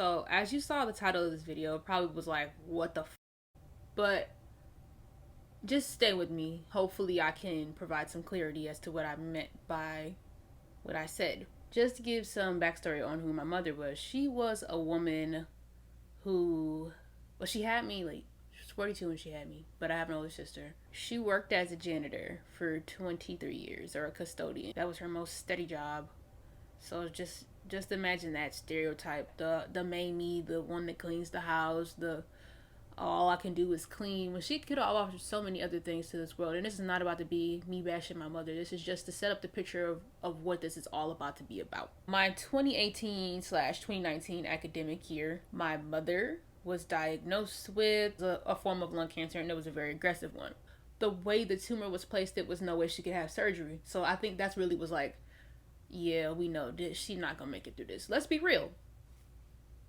So as you saw the title of this video, it probably was like, what the f? But just stay with me. Hopefully I can provide some clarity as to what I meant by what I said. Just to give some backstory on who my mother was. She was a woman who, well, she had me, like, she was 42 when she had me, but I have an older sister. She worked as a janitor for 23 years, or a custodian. That was her most steady job. So just imagine that stereotype. The mamie, the one that cleans the house, the all I can do is clean, when she could offer so many other things to this world. And this is not about to be me bashing my mother. This is just to set up the picture of what this is all about to be about. My 2018/2019 academic year, my mother was diagnosed with a form of lung cancer, and it was a very aggressive one. The way the tumor was placed, it was no way she could have surgery. So I think that's really was like, yeah, we know this. She's not gonna make it through this. Let's be real.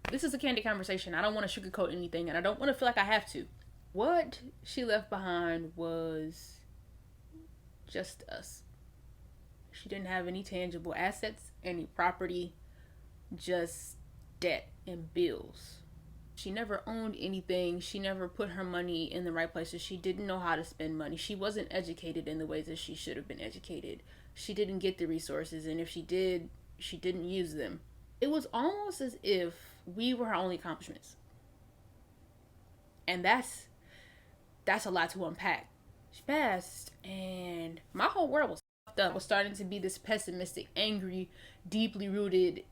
This is a candid conversation. I don't want to sugarcoat anything, and I don't want to feel like I have to. What she left behind was just us. She didn't have any tangible assets, any property, just debt and bills. She never owned anything. She never put her money in the right places. She didn't know how to spend money. She wasn't educated in the ways that she should have been educated. She didn't get the resources, and if she did, she didn't use them. It was almost as if we were her only accomplishments. And that's a lot to unpack. She passed, and my whole world was fucked up. I was starting to be this pessimistic, angry, deeply rooted,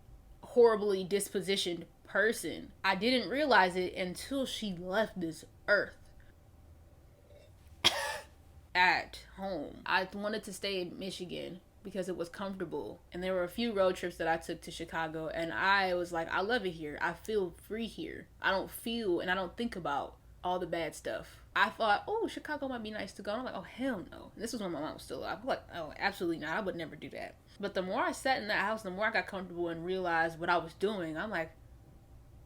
horribly dispositioned person. I didn't realize it until she left this earth. At home, I wanted to stay in Michigan because it was comfortable, and there were a few road trips that I took to Chicago, and I was like, I love it here. I feel free here. I don't feel and I don't think about all the bad stuff. I thought, oh, Chicago might be nice to go. I'm like, oh, hell no. And this was when my mom was still alive. I'm like, oh, absolutely not. I would never do that. But the more I sat in that house, the more I got comfortable and realized what I was doing. I'm like,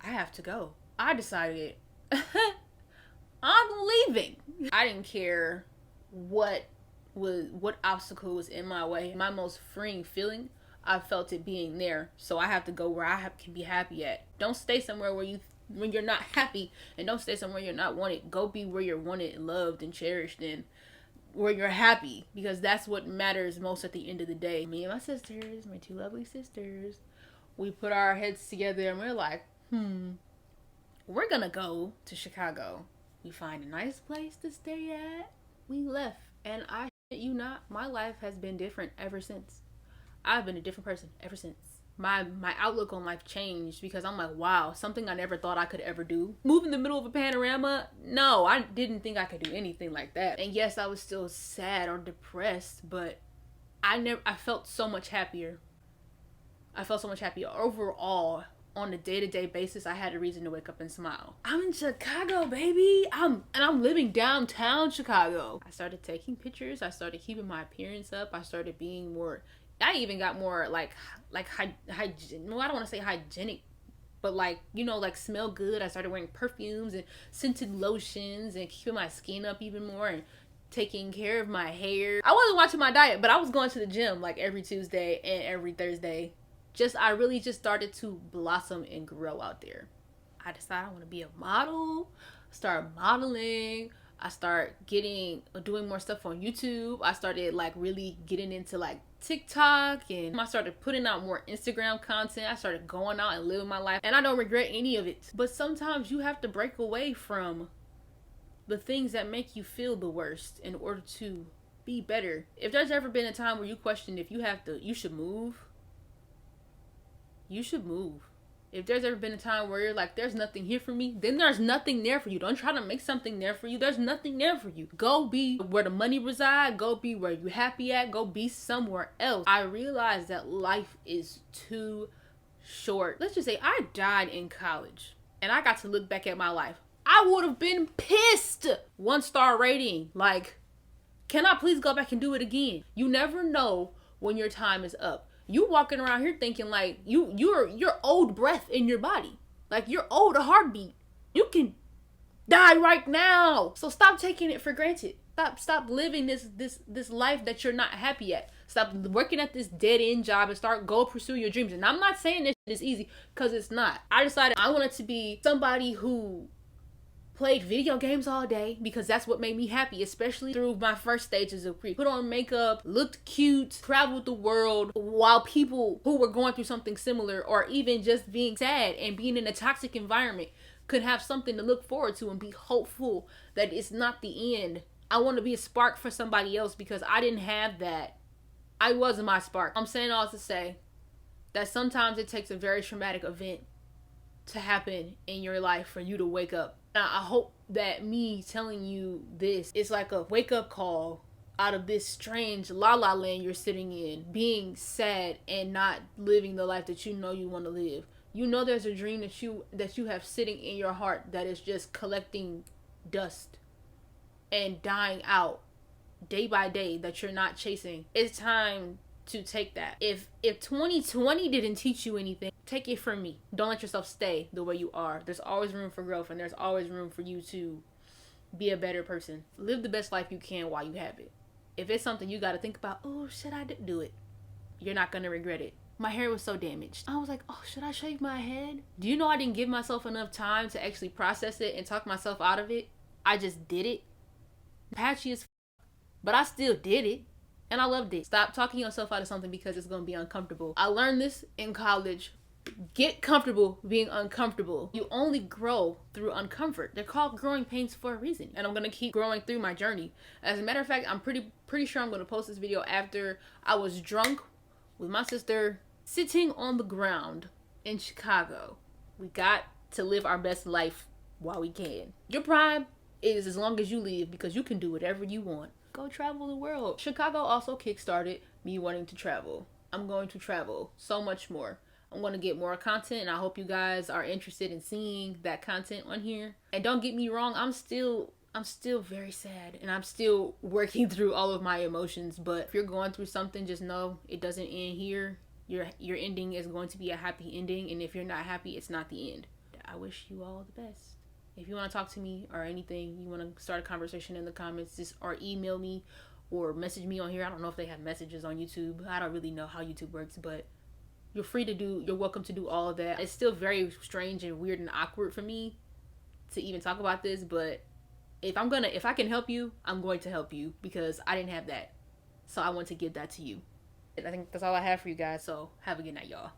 I have to go. I decided I'm leaving. I didn't care what obstacle was in my way. My most freeing feeling, I felt it being there. So I have to go where I can be happy at. Don't stay somewhere when you're not happy, and don't stay somewhere you're not wanted. Go be where you're wanted and loved and cherished, and where you're happy, because that's what matters most at the end of the day. Me and my sisters, my two lovely sisters, we put our heads together and we're like, we're gonna go to Chicago. We find a nice place to stay at. We left, and I shit you not, my life has been different ever since. I've been a different person ever since. My outlook on life changed, because I'm like, wow, something I never thought I could ever do. Move in the middle of a panorama? No, I didn't think I could do anything like that. And yes, I was still sad or depressed, but I felt so much happier. I felt so much happier overall. On a day-to-day basis, I had a reason to wake up and smile. I'm in Chicago, baby. I'm living downtown Chicago. I started taking pictures. I started keeping my appearance up. I started being more, I even got more like well, I don't want to say hygienic, but like, you know, like smell good. I started wearing perfumes and scented lotions and keeping my skin up even more and taking care of my hair. I wasn't watching my diet, but I was going to the gym like every Tuesday and every Thursday. I really just started to blossom and grow out there. I decided I want to be a model, start modeling. I start doing more stuff on YouTube. I started like really getting into like TikTok, and I started putting out more Instagram content. I started going out and living my life, and I don't regret any of it. But sometimes you have to break away from the things that make you feel the worst in order to be better. If there's ever been a time where you question if you should move, you should move. If there's ever been a time where you're like, there's nothing here for me, then there's nothing there for you. Don't try to make something there for you. There's nothing there for you. Go be where the money resides. Go be where you're happy at. Go be somewhere else. I realized that life is too short. Let's just say I died in college and I got to look back at my life. I would have been pissed. 1-star rating. Like, can I please go back and do it again? You never know when your time is up. You walking around here thinking like you're old breath in your body. Like you're old a heartbeat. You can die right now. So stop taking it for granted. Stop living this life that you're not happy at. Stop working at this dead end job and start go pursue your dreams. And I'm not saying this shit is easy, because it's not. I decided I wanted to be somebody who played video games all day, because that's what made me happy, especially through my first stages of grief. Put on makeup, looked cute, traveled the world, while people who were going through something similar, or even just being sad and being in a toxic environment, could have something to look forward to and be hopeful that it's not the end. I want to be a spark for somebody else, because I didn't have that. I wasn't my spark. I'm saying all to say that sometimes it takes a very traumatic event to happen in your life for you to wake up. Now, I hope that me telling you this is like a wake-up call out of this strange la-la land you're sitting in, being sad and not living the life that you know you want to live. You know there's a dream that you have sitting in your heart that is just collecting dust and dying out day by day, that you're not chasing. It's time to take that. If 2020 didn't teach you anything, take it from me. Don't let yourself stay the way you are. There's always room for growth, and there's always room for you to be a better person. Live the best life you can while you have it. If it's something you got to think about, oh, should I do it? You're not going to regret it. My hair was so damaged. I was like, oh, should I shave my head? Do you know I didn't give myself enough time to actually process it and talk myself out of it? I just did it. Patchy as but I still did it. And I loved it. Stop talking yourself out of something because it's going to be uncomfortable. I learned this in college. Get comfortable being uncomfortable. You only grow through uncomfort. They're called growing pains for a reason. And I'm going to keep growing through my journey. As a matter of fact, I'm pretty sure I'm going to post this video after I was drunk with my sister sitting on the ground in Chicago. We got to live our best life while we can. Your prime is as long as you live, because you can do whatever you want. Go travel the world. Chicago also kickstarted me wanting to travel. I'm going to travel so much more. I'm going to get more content, and I hope you guys are interested in seeing that content on here. And don't get me wrong, I'm still very sad, and I'm still working through all of my emotions. But if you're going through something, just know it doesn't end here. Your ending is going to be a happy ending, and if you're not happy, it's not the end. I wish you all the best. If you want to talk to me or anything, you want to start a conversation in the comments, or email me or message me on here. I don't know if they have messages on YouTube. I don't really know how YouTube works, but you're welcome to do all of that. It's still very strange and weird and awkward for me to even talk about this, but if I can help you, I'm going to help you, because I didn't have that. So I want to give that to you. I think that's all I have for you guys. So have a good night, y'all.